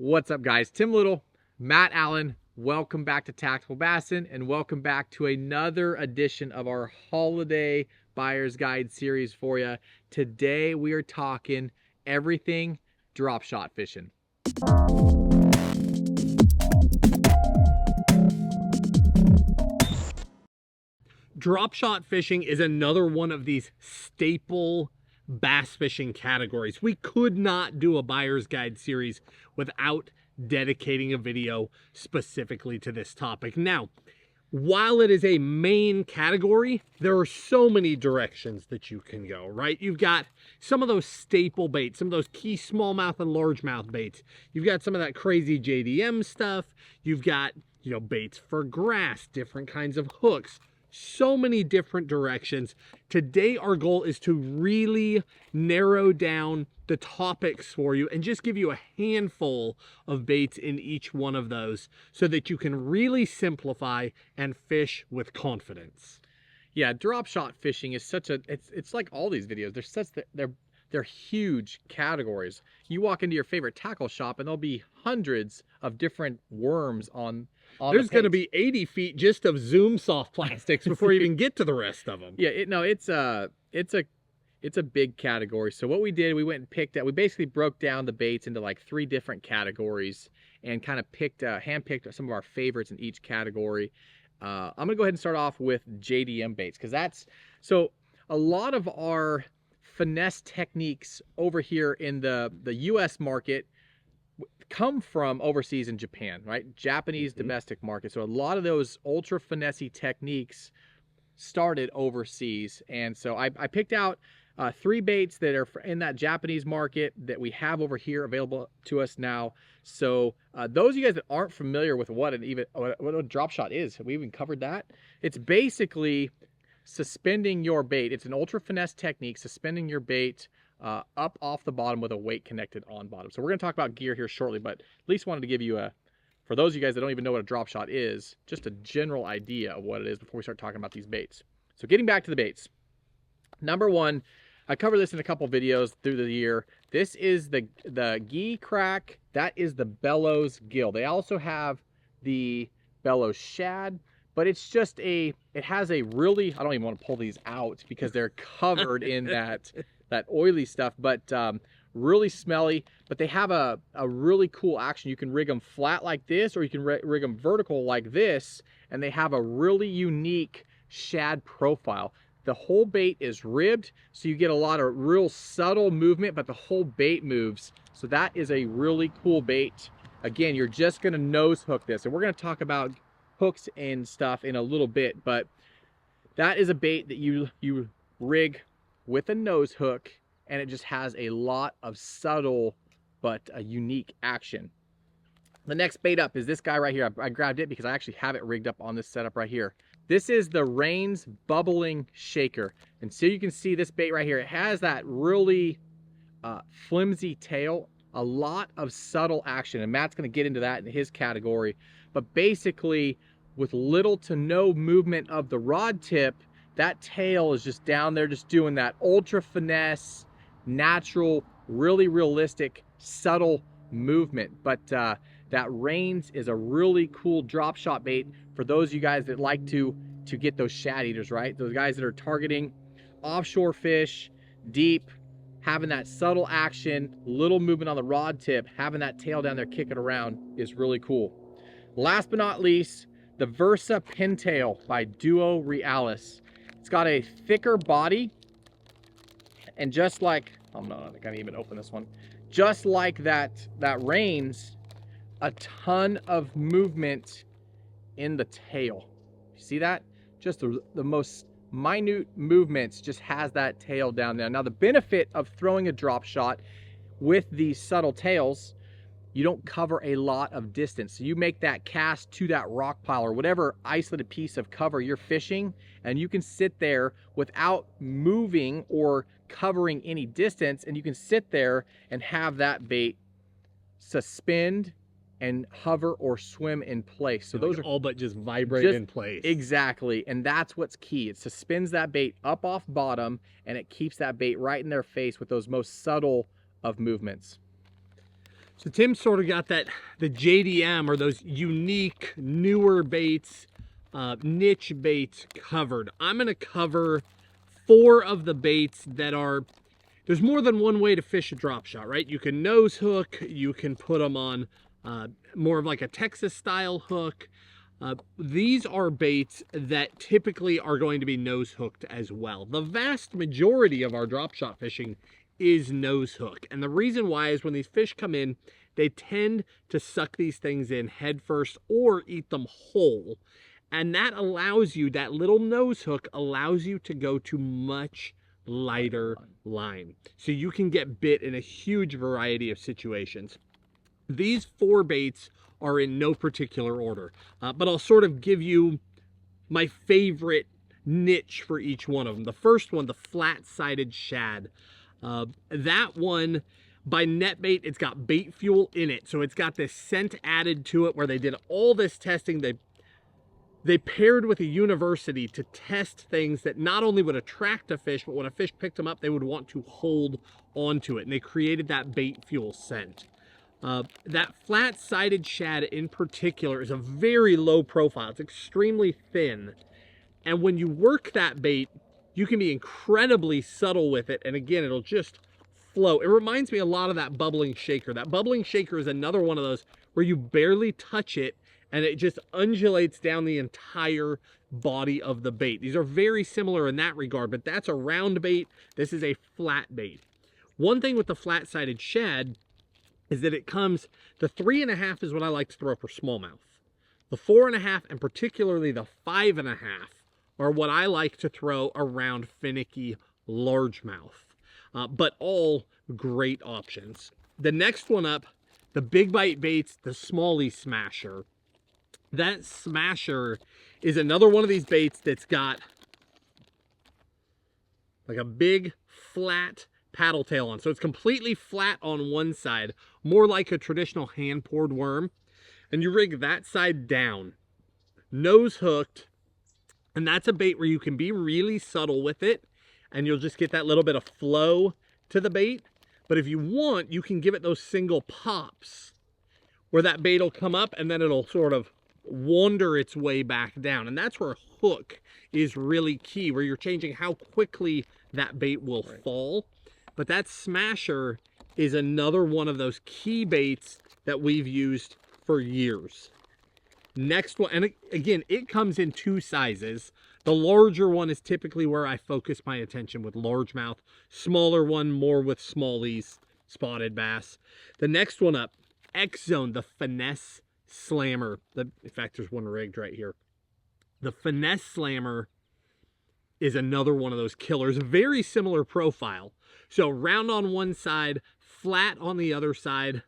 What's up, guys? Tim Little, Matt Allen. Welcome back to Tactical Bassin, and welcome back to another edition of our holiday buyer's guide series for you. Today we are talking everything drop shot fishing. Drop shot fishing is another one of these staple bass fishing categories. We could not do a buyer's guide series without dedicating a video specifically to this topic. Now, while it is a main category, there are so many directions that you can go, right? You've got some of those staple baits, some of those key smallmouth and largemouth baits. You've got some of that crazy JDM stuff. You've got, baits for grass, different kinds of hooks. So many different directions. Today our goal is to really narrow down the topics for you and just give you a handful of baits in each one of those so that you can really simplify and fish with confidence. Yeah, drop shot fishing is such a it's like all these videos. They're huge categories. You walk into your favorite tackle shop and there'll be hundreds of different worms on There's going to be 80 feet just of Zoom soft plastics before you even get to the rest of them. Yeah, it's a big category. So what we did, we went and we basically broke down the baits into like 3 different categories and kind of handpicked some of our favorites in each category. I'm gonna go ahead and start off with JDM baits because so a lot of our finesse techniques over here in the US market come from overseas in Japan, right? Japanese domestic market. So a lot of those ultra finessey techniques started overseas. And so I picked out 3 baits that are in that Japanese market that we have over here available to us now. So those of you guys that aren't familiar with what a drop shot is, have we even covered that? It's basically suspending your bait. It's an ultra finesse technique, suspending your bait up off the bottom with a weight connected on bottom. So we're going to talk about gear here shortly, but at least wanted to give you for those of you guys that don't even know what a drop shot is, just a general idea of what it is before we start talking about these baits. So getting back to the baits. Number 1, I covered this in a couple videos through the year. This is the Gek Crack. That is the Bellows gill. They also have the Bellows Shad, but it's just it has a really, I don't even want to pull these out because they're covered in that oily stuff, but really smelly. But they have a really cool action. You can rig them flat like this, or you can rig them vertical like this, and they have a really unique shad profile. The whole bait is ribbed, so you get a lot of real subtle movement, but the whole bait moves. So that is a really cool bait. Again, you're just gonna nose hook this, and we're gonna talk about hooks and stuff in a little bit, but that is a bait that you rig with a nose hook, and it just has a lot of subtle but a unique action. The next bait up is this guy right here. I grabbed it because I actually have it rigged up on this setup right here. This is the Rains Bubbling Shaker. And so you can see this bait right here. It has that really flimsy tail, a lot of subtle action, and Matt's gonna get into that in his category. But basically, with little to no movement of the rod tip, that tail is just down there just doing that ultra finesse, natural, really realistic, subtle movement. But that Rains is a really cool drop shot bait for those of you guys that like to get those shad eaters, right? Those guys that are targeting offshore fish, deep, having that subtle action, little movement on the rod tip, having that tail down there kicking around is really cool. Last but not least, the Versa Pintail by Duo Realis. It's got a thicker body, and just like, oh no, I can't even open this one. Just like that Rains, a ton of movement in the tail. You see that? Just the most minute movements, just has that tail down there. Now the benefit of throwing a drop shot with these subtle tails, you don't cover a lot of distance. So you make that cast to that rock pile or whatever isolated piece of cover you're fishing, and you can sit there without moving or covering any distance, and you can sit there and have that bait suspend and hover or swim in place. So those are all but just vibrate in place. Exactly, and that's what's key. It suspends that bait up off bottom, and it keeps that bait right in their face with those most subtle of movements. So Tim sort of got that, the JDM, or those unique, newer baits, niche baits covered. I'm going to cover 4 of the baits that are, there's more than one way to fish a drop shot, right? You can nose hook, you can put them on more of like a Texas style hook. These are baits that typically are going to be nose hooked as well. The vast majority of our drop shot fishing is nose hook. And the reason why is when these fish come in, they tend to suck these things in head first or eat them whole. And that allows you, that little nose hook allows you to go to much lighter line. So you can get bit in a huge variety of situations. These 4 baits are in no particular order, but I'll sort of give you my favorite niche for each one of them. The first one, the flat-sided shad. That one, by NetBait, it's got bait fuel in it. So it's got this scent added to it where they did all this testing. They paired with a university to test things that not only would attract a fish, but when a fish picked them up, they would want to hold onto it. And they created that bait fuel scent. That flat-sided shad in particular is a very low profile. It's extremely thin. And when you work that bait, you can be incredibly subtle with it. And again, it'll just flow. It reminds me a lot of that bubbling shaker. That bubbling shaker is another one of those where you barely touch it and it just undulates down the entire body of the bait. These are very similar in that regard, but that's a round bait. This is a flat bait. One thing with the flat-sided shad is that it comes, the 3.5 is what I like to throw for smallmouth. The 4.5 and particularly the 5.5 are what I like to throw around finicky largemouth. But all great options. The next one up, the big bite baits, the smallie smasher. That smasher is another one of these baits that's got like a big flat paddle tail on. So it's completely flat on one side, more like a traditional hand poured worm. And you rig that side down, nose hooked, and that's a bait where you can be really subtle with it and you'll just get that little bit of flow to the bait. But if you want, you can give it those single pops where that bait will come up and then it'll sort of wander its way back down. And that's where a hook is really key, where you're changing how quickly that bait will fall. But that smasher is another one of those key baits that we've used for years. Next one, and again, it comes in 2 sizes. The larger one is typically where I focus my attention with largemouth. Smaller one, more with smallies, spotted bass. The next one up, X-Zone, the finesse slammer. In fact, there's one rigged right here. The finesse slammer is another one of those killers. Very similar profile. So round on one side, flat on the other side,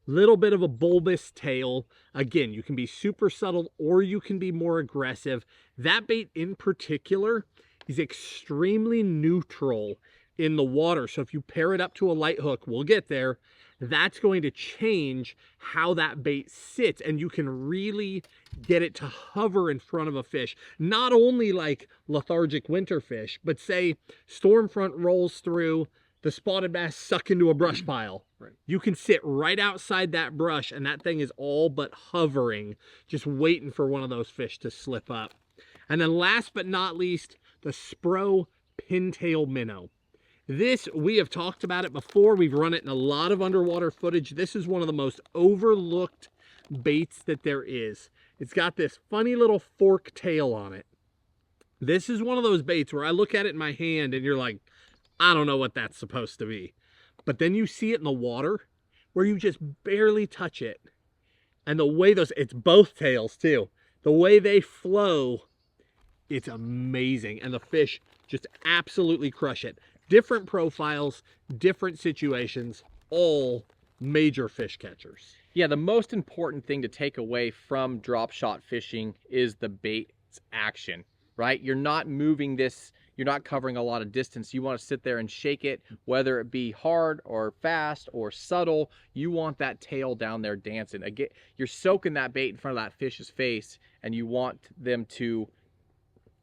little bit of a bulbous tail. Again, you can be super subtle or you can be more aggressive. That bait in particular is extremely neutral in the water. So if you pair it up to a light hook, we'll get there, that's going to change how that bait sits, and you can really get it to hover in front of a fish. Not only like lethargic winter fish, but say storm front rolls through, the spotted bass suck into a brush pile. Right. You can sit right outside that brush and that thing is all but hovering, just waiting for one of those fish to slip up. And then last but not least, the Spro Pintail Minnow. This, we have talked about it before. We've run it in a lot of underwater footage. This is one of the most overlooked baits that there is. It's got this funny little fork tail on it. This is one of those baits where I look at it in my hand and you're like, I don't know what that's supposed to be. But then you see it in the water where you just barely touch it. And the way those, it's both tails too. The way they flow, it's amazing. And the fish just absolutely crush it. Different profiles, different situations, all major fish catchers. Yeah, the most important thing to take away from drop shot fishing is the bait's action, right? You're not moving this, you're not covering a lot of distance. You want to sit there and shake it, whether it be hard or fast or subtle. You want that tail down there dancing. Again, you're soaking that bait in front of that fish's face and you want them to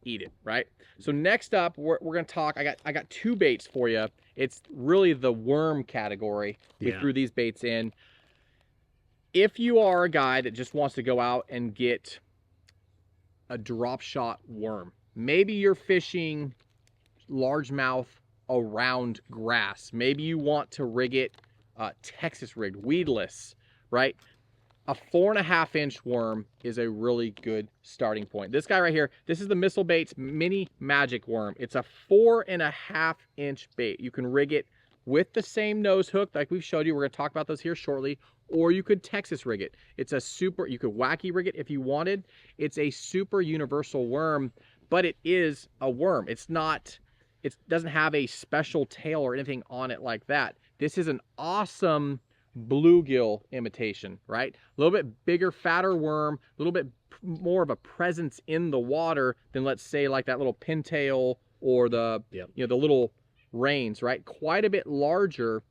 eat it, right? So next up, we're gonna talk. I got 2 baits for you. It's really the worm category. We threw these baits in. If you are a guy that just wants to go out and get a drop shot worm, maybe you're fishing largemouth around grass. Maybe you want to rig it Texas rigged, weedless, right? A 4.5-inch worm is a really good starting point. This guy right here, this is the Missile Baits Mini Magic Worm. It's a 4.5-inch bait. You can rig it with the same nose hook like we've showed you. We're gonna talk about those here shortly. Or you could Texas rig it. It's a super, you could wacky rig it if you wanted. It's a super universal worm, but it is a worm. It's not, it doesn't have a special tail or anything on it like that. This is an awesome bluegill imitation, right? A little bit bigger, fatter worm, a little bit more of a presence in the water than, let's say, like that little pintail or the, you know, the little rains, right? Quite a bit larger.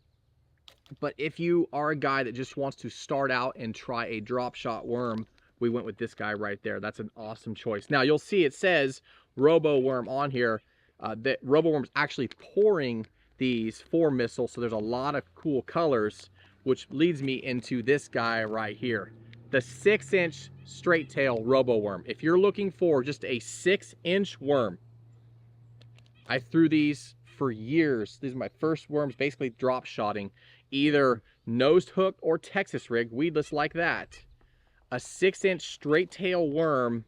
But if you are a guy that just wants to start out and try a drop shot worm, we went with this guy right there. That's an awesome choice. Now you'll see it says Robo Worm on here. That Robo Worm's actually pouring these for missiles, so there's a lot of cool colors, which leads me into this guy right here, the 6-inch straight tail Robo Worm. If you're looking for just a 6-inch worm, I threw these for years. These are my first worms, basically drop shotting, either nosed hooked or Texas rigged, weedless like that. A 6-inch straight tail worm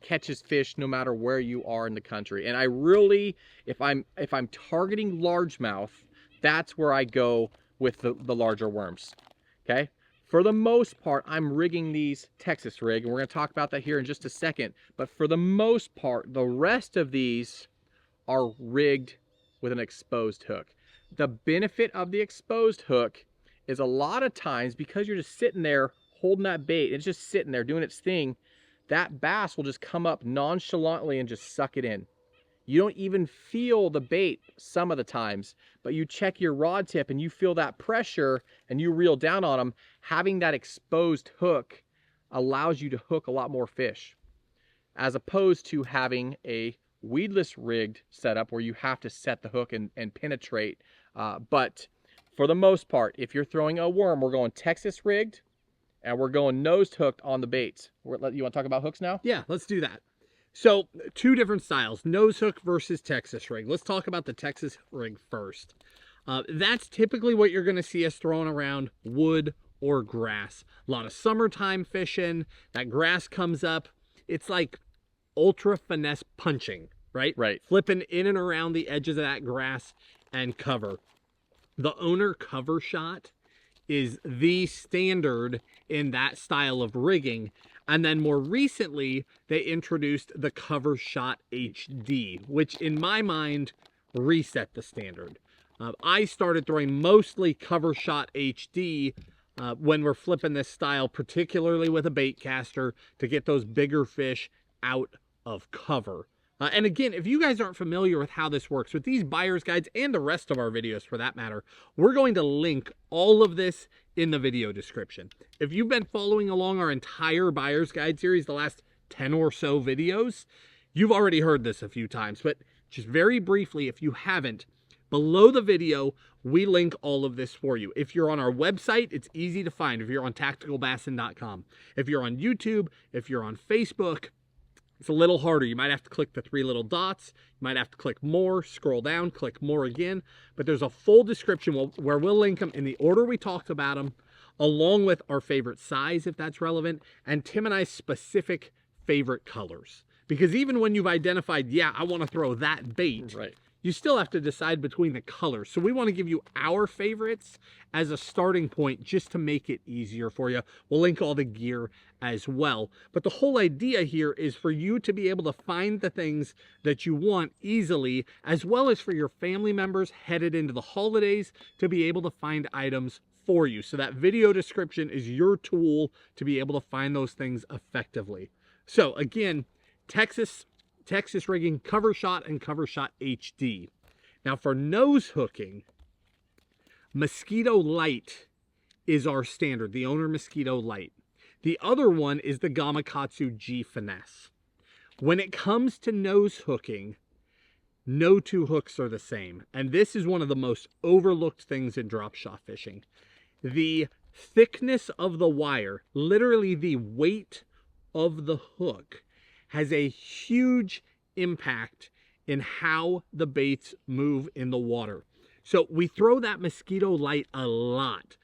catches fish no matter where you are in the country. And I really, if I'm targeting largemouth, that's where I go with the larger worms. Okay, for the most part, I'm rigging these Texas rig, and we're going to talk about that here in just a second. But for the most part, the rest of these are rigged with an exposed hook. The benefit of the exposed hook is a lot of times, because you're just sitting there holding that bait, it's just sitting there doing its thing, that bass will just come up nonchalantly and just suck it in. You don't even feel the bait some of the times, but you check your rod tip and you feel that pressure and you reel down on them. Having that exposed hook allows you to hook a lot more fish, as opposed to having a weedless rigged setup where you have to set the hook and penetrate. But for the most part, if you're throwing a worm, we're going Texas rigged and we're going nose hooked on the baits. You want to talk about hooks now? Yeah, let's do that. So, two different styles, nose hook versus Texas rig. Let's talk about the Texas rig first. That's typically what you're going to see us throwing around wood or grass. A lot of summertime fishing, that grass comes up. It's like ultra finesse punching, right? Right. Flipping in and around the edges of that grass and cover. The owner cover shot is the standard in that style of rigging. And then more recently, they introduced the Cover Shot HD, which in my mind reset the standard. I started throwing mostly Cover Shot HD when we're flipping this style, particularly with a bait caster, to get those bigger fish out of cover. And again, if you guys aren't familiar with how this works, with these buyer's guides and the rest of our videos for that matter, we're going to link all of this in the video description. If you've been following along our entire buyer's guide series, the last 10 or so videos, you've already heard this a few times, but just very briefly, if you haven't, below the video, we link all of this for you. If you're on our website, it's easy to find. If you're on tacticalbassin.com, if you're on YouTube, if you're on Facebook, it's a little harder. You might have to click the 3 little dots. You might have to click more, scroll down, click more again. But there's a full description where we'll link them in the order we talked about them, along with our favorite size, if that's relevant, and Tim and I's specific favorite colors. Because even when you've identified, yeah, I want to throw that bait, Right, you still have to decide between the colors. So we want to give you our favorites as a starting point just to make it easier for you. We'll link all the gear as well. But the whole idea here is for you to be able to find the things that you want easily, as well as for your family members headed into the holidays to be able to find items for you. So that video description is your tool to be able to find those things effectively. So again, Texas rigging, Cover Shot, and Cover Shot HD. Now for nose hooking, Mosquito Light is our standard, the owner Mosquito Light. The other one is the Gamakatsu G Finesse. When it comes to nose hooking, no two hooks are the same. And this is one of the most overlooked things in drop shot fishing. The thickness of the wire, literally the weight of the hook, has a huge impact in how the baits move in the water. So we throw that mosquito light a lot.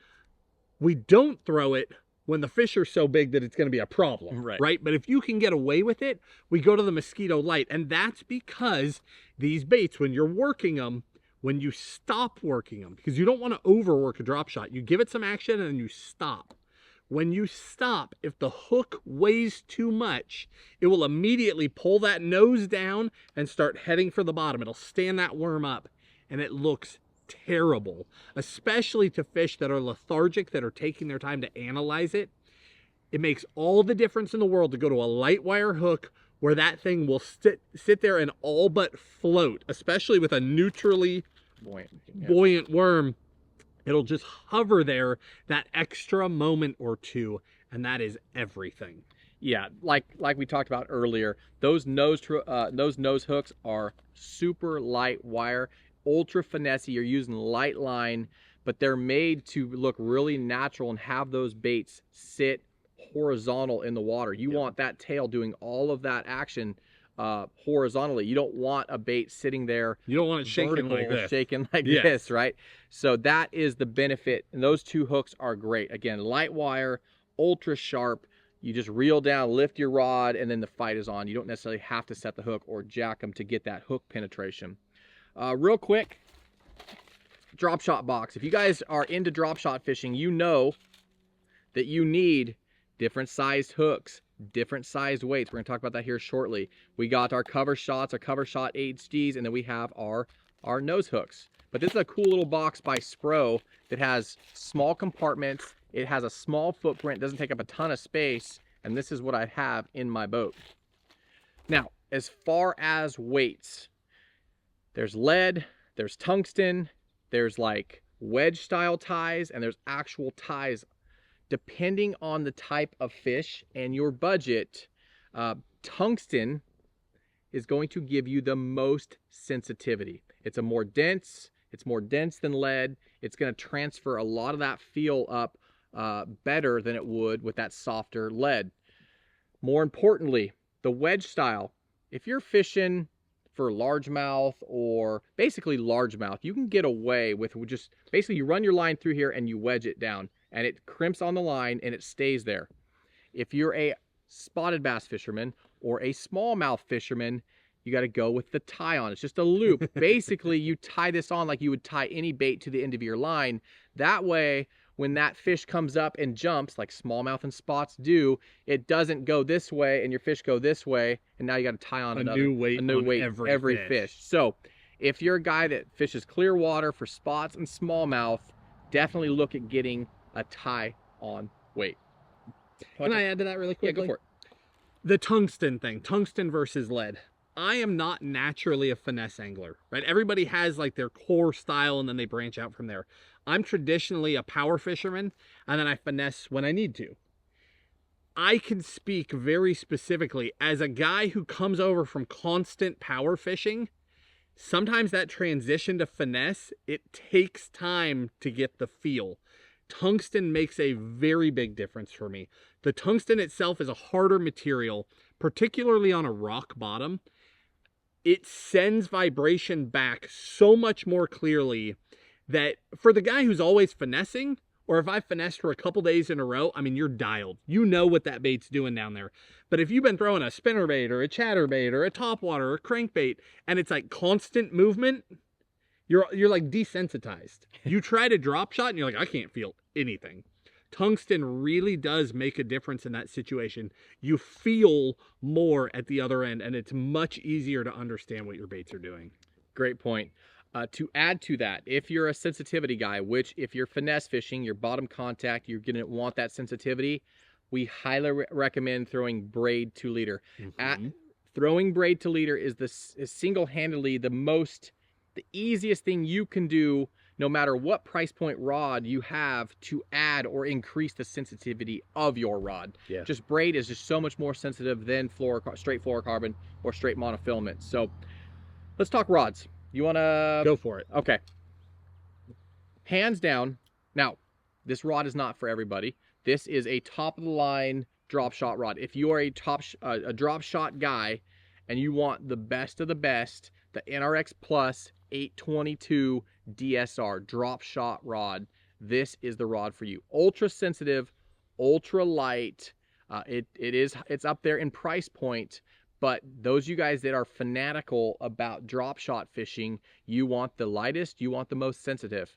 We don't throw it when the fish are so big that it's going to be a problem, right? But if you can get away with it, we go to the mosquito light. And that's because these baits, when you're working them, when you stop working them, because you don't want to overwork a drop shot, you give it some action and then you stop. When you stop, if the hook weighs too much, it will immediately pull that nose down and start heading for the bottom. It'll stand that worm up, and it looks terrible, especially to fish that are lethargic, that are taking their time to analyze it. It makes all the difference in the world to go to a light wire hook where that thing will sit there and all but float, especially with a neutrally buoyant worm. It'll just hover there that extra moment or two, and that is everything. Yeah, like we talked about earlier, those nose hooks are super light wire, ultra finessey. You're using light line, but they're made to look really natural and have those baits sit horizontal in the water. You want that tail doing all of that action horizontally. You don't want a bait sitting there. You don't want it shaking like this. This, right? So that is the benefit. And those two hooks are great. Again, light wire, ultra sharp. You just reel down, lift your rod, and then the fight is on. You don't necessarily have to set the hook or jack them to get that hook penetration. Real quick, drop shot box. If you guys are into drop shot fishing, you know that you need different sized hooks, different sized weights. We're going to talk about that here shortly. We got our cover shots, our cover shot HDs, and then we have our nose hooks. But this is a cool little box by Spro that has small compartments. It has a small footprint, doesn't take up a ton of space, and this is what I have in my boat. Now, as far as weights, there's lead, there's tungsten, there's like wedge style ties, and there's actual ties. Depending on the type of fish and your budget, tungsten is going to give you the most sensitivity. It's more dense than lead. It's going to transfer a lot of that feel up better than it would with that softer lead. More importantly, the wedge style, if you're fishing for largemouth or basically largemouth, you can get away with just basically you run your line through here and you wedge it down and it crimps on the line and it stays there. If you're a spotted bass fisherman or a smallmouth fisherman, you got to go with the tie on. It's just a loop. Basically, you tie this on like you would tie any bait to the end of your line. That way, when that fish comes up and jumps, like smallmouth and spots do, it doesn't go this way and your fish go this way, and now you got to tie on a new weight every fish. So, if you're a guy that fishes clear water for spots and smallmouth, definitely look at getting a tie on weight. Can I add to that really quickly? Yeah, go for it. The tungsten thing, tungsten versus lead. I am not naturally a finesse angler, right? Everybody has like their core style and then they branch out from there. I'm traditionally a power fisherman and then I finesse when I need to. I can speak very specifically as a guy who comes over from constant power fishing. Sometimes that transition to finesse, it takes time to get the feel. Tungsten makes a very big difference for me. The tungsten itself is a harder material, particularly on a rock bottom. It sends vibration back so much more clearly that for the guy who's always finessing, or if I finessed for a couple days in a row, I mean, you're dialed. You know what that bait's doing down there. But if you've been throwing a spinnerbait or a chatterbait or a topwater or a crankbait, and it's like constant movement, you're like desensitized. You try to drop shot and you're like, I can't feel anything. Tungsten really does make a difference in that situation. You feel more at the other end, and it's much easier to understand what your baits are doing. Great point. To add to that, if you're a sensitivity guy, which if you're finesse fishing, your bottom contact, you're going to want that sensitivity, we highly recommend throwing braid to leader. Throwing braid to leader is single-handedly the easiest thing you can do, no matter what price point rod you have, to add or increase the sensitivity of your rod. Yeah. Just braid is just so much more sensitive than straight fluorocarbon or straight monofilament. So let's talk rods. You want to go for it? Okay. Hands down. Now, This rod is not for everybody. This is a top of the line drop shot rod. If you are a drop shot guy and you want the best of the best, the NRX Plus 822 DSR drop shot rod, this is the rod for you. Ultra sensitive, ultra light. It's up there in price point, but those you guys that are fanatical about drop shot fishing, you want the lightest, you want the most sensitive,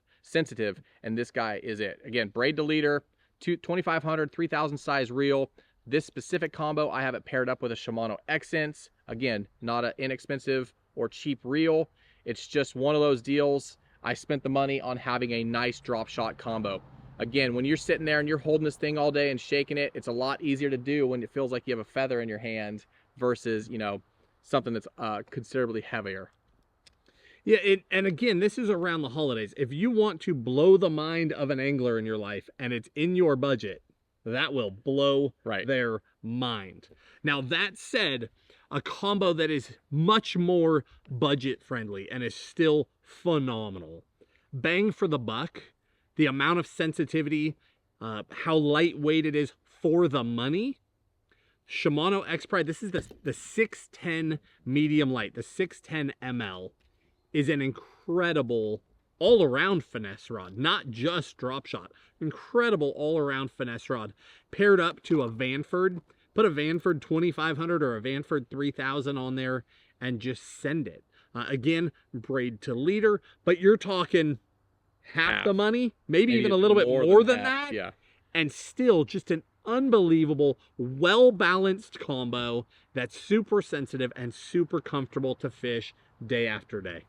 and this guy is it. Again, braid to leader, 2500, 3000 size reel. This specific combo, I have it paired up with a Shimano Xsense. Again, not an inexpensive or cheap reel. It's just one of those deals. I spent the money on having a nice drop shot combo. Again, when you're sitting there and you're holding this thing all day and shaking it, it's a lot easier to do when it feels like you have a feather in your hand versus, you know, something that's considerably heavier. Yeah, and again, this is around the holidays. If you want to blow the mind of an angler in your life and it's in your budget, that will blow their mind. Now, that said, a combo that is much more budget friendly and is still phenomenal. Bang for the buck, the amount of sensitivity, how lightweight it is for the money. Shimano X-Pride, this is the 610 medium light, the 610 ML, is an incredible all-around finesse rod, not just drop shot. Incredible all-around finesse rod, paired up to a Vanford. Put a Vanford 2500 or a Vanford 3000 on there and just send it. Again, braid to leader, but you're talking half the money, maybe even a little bit more than that. Yeah. And still just an unbelievable, well-balanced combo that's super sensitive and super comfortable to fish day after day.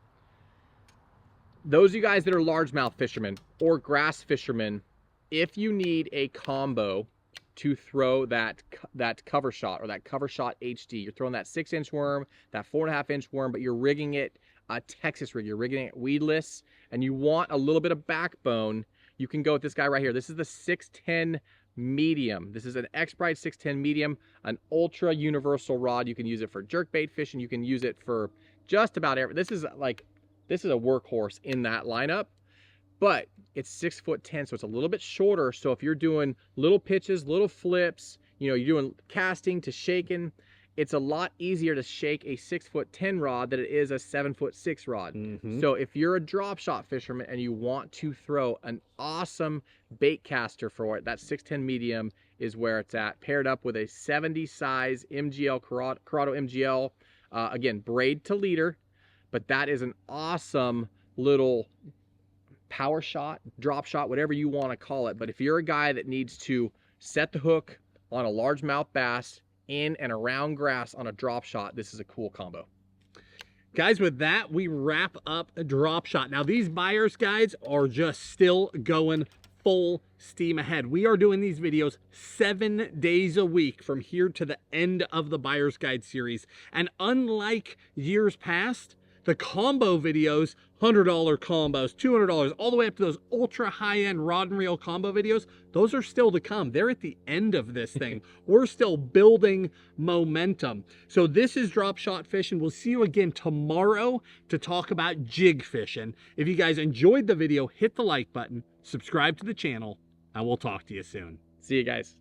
Those of you guys that are largemouth fishermen or grass fishermen, if you need a combo to throw that cover shot or that cover shot HD, you're throwing that 6-inch worm, that 4.5-inch worm, but you're rigging it a Texas rig, you're rigging it weedless, and you want a little bit of backbone, you can go with this guy right here. This is the 610 medium. This is an X-Pride 610 medium, an ultra universal rod. You can use it for jerkbait fishing. You can use it for just about everything. This is a workhorse in that lineup, but it's 6'10", so it's a little bit shorter. So if you're doing little pitches, little flips, you know, you're doing casting to shaking, it's a lot easier to shake a 6'10" rod than it is a 7'6" rod. So if you're a drop shot fisherman and you want to throw an awesome bait caster for it, that 610 medium is where it's at, paired up with a 70 size MGL, Corrado MGL, again, braid to leader, but that is an awesome little power shot, drop shot, whatever you want to call it. But if you're a guy that needs to set the hook on a largemouth bass in and around grass on a drop shot, this is a cool combo. Guys, with that, we wrap up a drop shot. Now, these buyer's guides are just still going full steam ahead. We are doing these videos 7 days a week from here to the end of the buyer's guide series. And unlike years past, the combo videos, $100 combos, $200, all the way up to those ultra high-end rod and reel combo videos, those are still to come. They're at the end of this thing. We're still building momentum. So this is Drop Shot Fishing. We'll see you again tomorrow to talk about jig fishing. If you guys enjoyed the video, hit the like button, subscribe to the channel, and we'll talk to you soon. See you guys.